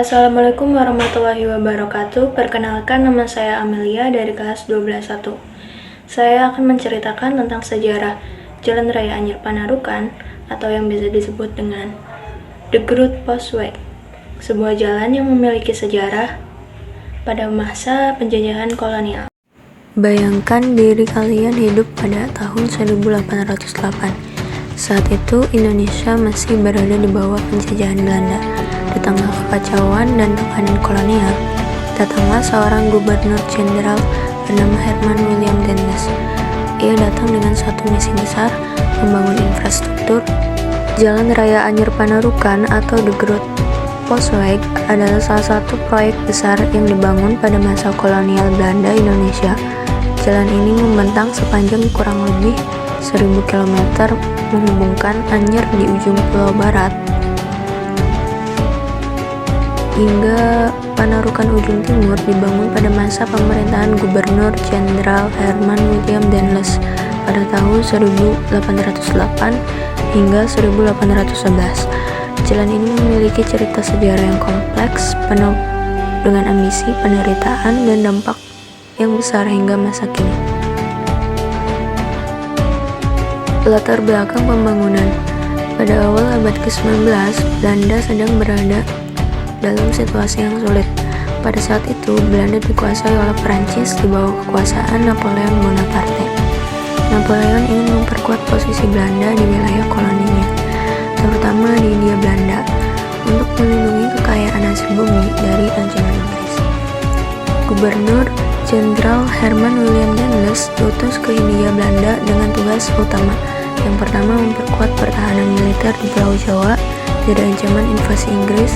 Assalamualaikum warahmatullahi wabarakatuh. Perkenalkan, nama saya Amelia dari kelas 12-1. Saya akan menceritakan tentang sejarah Jalan Raya Anyer Panarukan atau yang biasa disebut dengan The Groot Postweg, sebuah jalan yang memiliki sejarah pada masa penjajahan kolonial. Bayangkan diri kalian hidup pada tahun 1808. Saat itu Indonesia masih berada di bawah penjajahan Belanda. Di tengah kekacauan dan tekanan kolonial, datanglah seorang gubernur jenderal bernama Herman William Dendels. Ia datang dengan satu misi besar, membangun infrastruktur. Jalan Raya Anyer Panarukan atau The Groot Postweg adalah salah satu proyek besar yang dibangun pada masa kolonial Belanda Indonesia. Jalan ini membentang sepanjang kurang lebih 1000 km, menghubungkan Anyer di ujung pulau barat hingga Panarukan ujung timur, dibangun pada masa pemerintahan Gubernur Jenderal Herman William Dendels pada tahun 1808 hingga 1811. Jalan ini memiliki cerita sejarah yang kompleks, penuh dengan ambisi, penderitaan, dan dampak yang besar hingga masa kini. Latar belakang pembangunan. Pada awal abad ke-19, Belanda sedang berada dalam situasi yang sulit. Pada saat itu, Belanda dikuasai oleh Prancis di bawah kekuasaan Napoleon Bonaparte. Napoleon ingin memperkuat posisi Belanda di wilayah koloninya, terutama di Hindia Belanda, untuk melindungi kekayaan hasil bumi dari ancaman Inggris. Gubernur Jenderal Herman William Dendels diutus ke Hindia Belanda dengan tugas utama. Yang pertama, memperkuat pertahanan militer di Pulau Jawa dari ancaman invasi Inggris.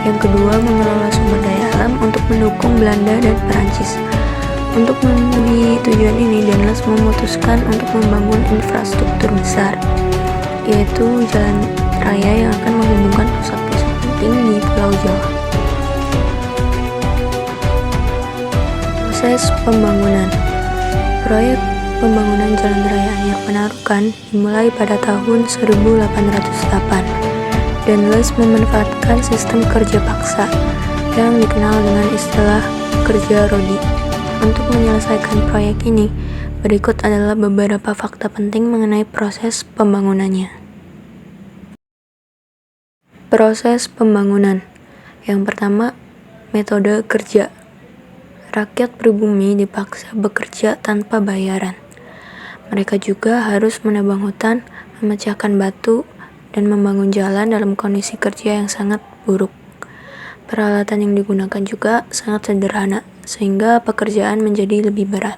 Yang kedua, mengelola sumber daya alam untuk mendukung Belanda dan Perancis. Untuk memenuhi tujuan ini, Dendels memutuskan untuk membangun infrastruktur besar, yaitu jalan raya yang akan menghubungkan pusat-pusat penting di Pulau Jawa. Proses pembangunan. Proyek pembangunan Jalan Raya Anyer Panarukan dimulai pada tahun 1808. Dendels memanfaatkan sistem kerja paksa yang dikenal dengan istilah kerja rodi. Untuk menyelesaikan proyek ini, berikut adalah beberapa fakta penting mengenai proses pembangunannya. Proses pembangunan. Yang pertama, metode kerja. Rakyat pribumi dipaksa bekerja tanpa bayaran. Mereka juga harus menebang hutan, memecahkan batu, dan membangun jalan dalam kondisi kerja yang sangat buruk. Peralatan yang digunakan juga sangat sederhana, sehingga pekerjaan menjadi lebih berat.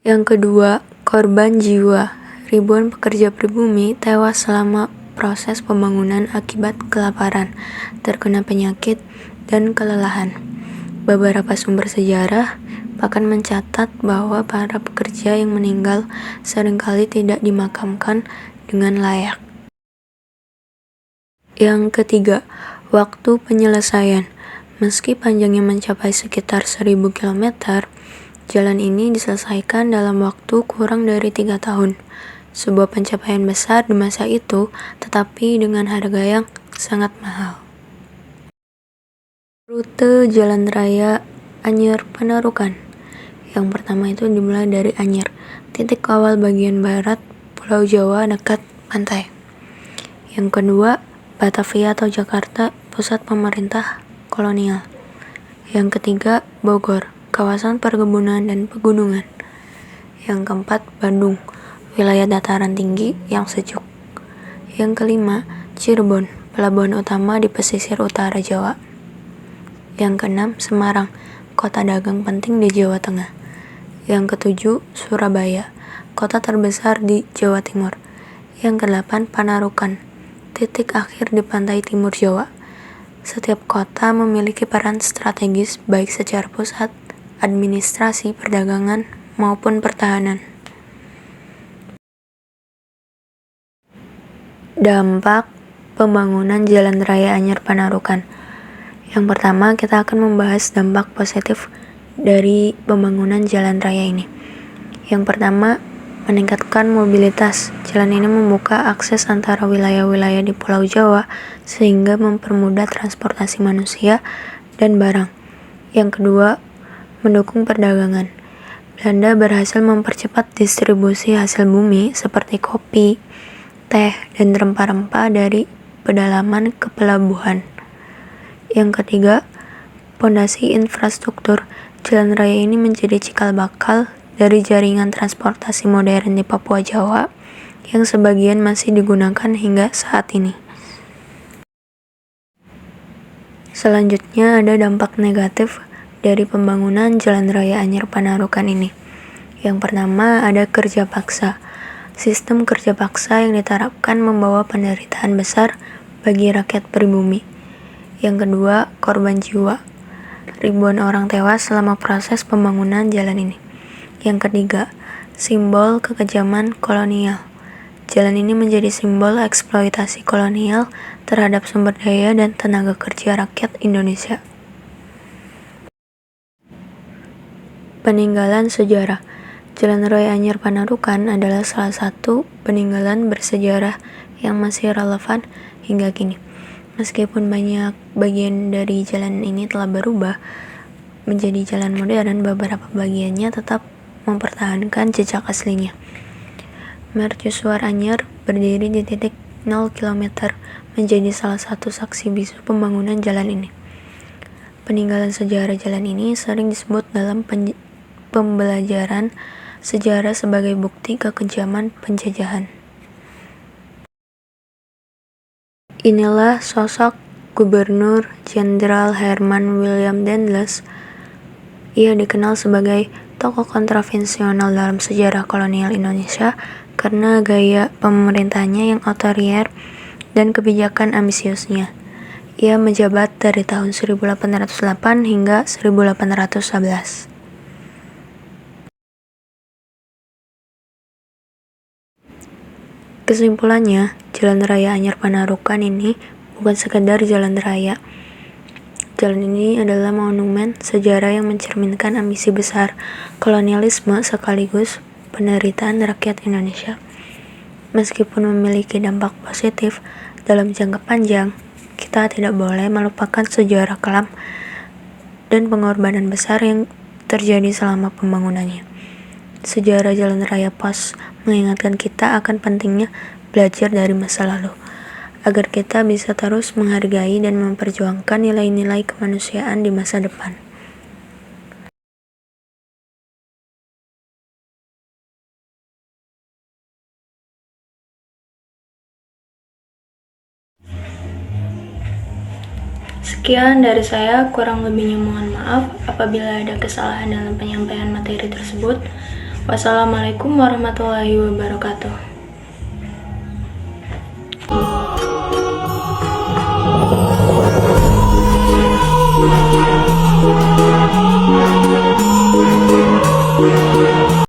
Yang kedua, korban jiwa. Ribuan pekerja pribumi tewas selama proses pembangunan akibat kelaparan, terkena penyakit, dan kelelahan. Beberapa sumber sejarah bahkan mencatat bahwa para pekerja yang meninggal seringkali tidak dimakamkan dengan layak. Yang ketiga, waktu penyelesaian. Meski panjangnya mencapai sekitar 1000 km, jalan ini diselesaikan dalam waktu kurang dari 3 tahun. Sebuah pencapaian besar di masa itu, tetapi dengan harga yang sangat mahal. Rute Jalan Raya Anyer Panarukan. Yang pertama itu dimulai dari Anyer, titik awal bagian barat Pulau Jawa dekat pantai. Yang kedua, Batavia atau Jakarta, pusat pemerintah kolonial. Yang ketiga, Bogor, kawasan perkebunan dan pegunungan. Yang keempat, Bandung, wilayah dataran tinggi yang sejuk. Yang kelima, Cirebon, pelabuhan utama di pesisir utara Jawa. Yang keenam, Semarang, kota dagang penting di Jawa Tengah. Yang ketujuh, Surabaya, kota terbesar di Jawa Timur. Yang kedelapan, Panarukan, titik akhir di pantai timur Jawa. Setiap kota memiliki peran strategis baik secara pusat, administrasi, perdagangan, maupun pertahanan. Dampak pembangunan Jalan Raya Anyer Panarukan. Yang pertama, kita akan membahas dampak positif dari pembangunan jalan raya ini. Yang pertama, meningkatkan mobilitas. Jalan ini membuka akses antara wilayah-wilayah di Pulau Jawa sehingga mempermudah transportasi manusia dan barang. Yang kedua, mendukung perdagangan. Belanda berhasil mempercepat distribusi hasil bumi seperti kopi, teh, dan rempah-rempah dari pedalaman ke pelabuhan. Yang ketiga, pondasi infrastruktur. Jalan raya ini menjadi cikal bakal dari jaringan transportasi modern di Papua Jawa yang sebagian masih digunakan hingga saat ini. Selanjutnya ada dampak negatif dari pembangunan Jalan Raya Anyer Panarukan ini. Yang pertama ada kerja paksa. Sistem kerja paksa yang diterapkan membawa penderitaan besar bagi rakyat pribumi. Yang kedua, korban jiwa. Ribuan orang tewas selama proses pembangunan jalan ini. Yang ketiga, simbol kekejaman kolonial. Jalan ini menjadi simbol eksploitasi kolonial terhadap sumber daya dan tenaga kerja rakyat Indonesia. Peninggalan sejarah. Jalan Raya Anyer Panarukan adalah salah satu peninggalan bersejarah yang masih relevan hingga kini. Meskipun banyak bagian dari jalan ini telah berubah menjadi jalan modern, beberapa bagiannya tetap mempertahankan jejak aslinya. Mercusuar Anyer berdiri di titik 0 km, menjadi salah satu saksi bisu pembangunan jalan ini. Peninggalan sejarah jalan ini sering disebut dalam pembelajaran sejarah sebagai bukti kekejaman penjajahan. Inilah sosok Gubernur Jenderal Herman William Dendles. Ia dikenal sebagai tokoh kontroversial dalam sejarah kolonial Indonesia karena gaya pemerintahnya yang otoriter dan kebijakan ambisiusnya. Ia menjabat dari tahun 1808 hingga 1811. Kesimpulannya, Jalan Raya Anyer Panarukan ini bukan sekedar jalan raya. Jalan ini adalah monumen sejarah yang mencerminkan ambisi besar kolonialisme sekaligus penderitaan rakyat Indonesia. Meskipun memiliki dampak positif dalam jangka panjang, kita tidak boleh melupakan sejarah kelam dan pengorbanan besar yang terjadi selama pembangunannya. Sejarah Jalan Raya Pos mengingatkan kita akan pentingnya belajar dari masa lalu, agar kita bisa terus menghargai dan memperjuangkan nilai-nilai kemanusiaan di masa depan. Sekian dari saya, kurang lebihnya mohon maaf apabila ada kesalahan dalam penyampaian materi tersebut. Wassalamualaikum warahmatullahi wabarakatuh.